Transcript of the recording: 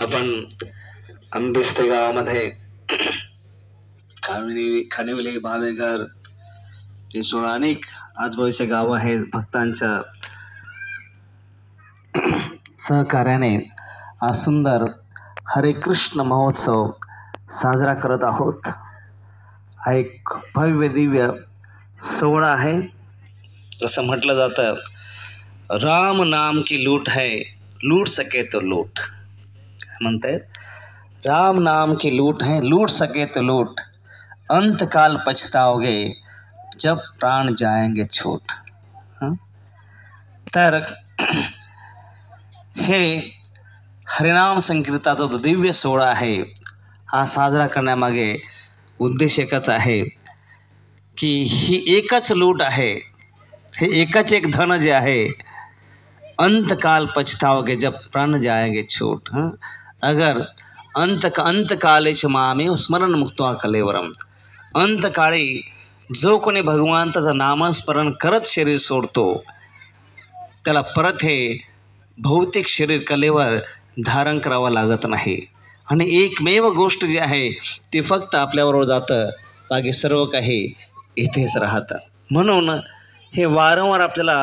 आपण आंबेस्ते गावामध्ये खानिवली भावेघर देशोळा अनेक आजूबाजूचे गाव आहेत. भक्तांच्या सहकार्याने आज सुंदर हरे कृष्ण महोत्सव साजरा करत आहोत. हा एक भव्य दिव्य सोहळा आहे. जसं म्हटलं जातं, राम नाम की लूट है, लूट सके तो लूट. म्हणते राम नाम की लूट है, लूट सके तो लूट, अंत काल पछताओगे जब प्राण जाएंगे छूट. तर हे हरिनाम संकीर्तनाचा जो दिव्य सोहळा आहे, हा साजरा करण्यामागे उद्देश एकच आहे की ही एकच लूट आहे, हे एकच एक धन जे आहे, अंतकाल पछताओगे जब प्राण जाएंगे छूट. अगर अंतकालेच मामे स्मरण मुक्त्वा कलेवरम. अंतकाळी जो कोणी भगवंताचं नामस्मरण करत शरीर सोडतो त्याला परत हे भौतिक शरीर कलेवर धारण करावं लागत नाही. आणि एकमेव गोष्ट जी आहे ती फक्त आपल्याबरोबर जातं, बाकी सर्व काही इथेच राहतं. म्हणून हे वारंवार आपल्याला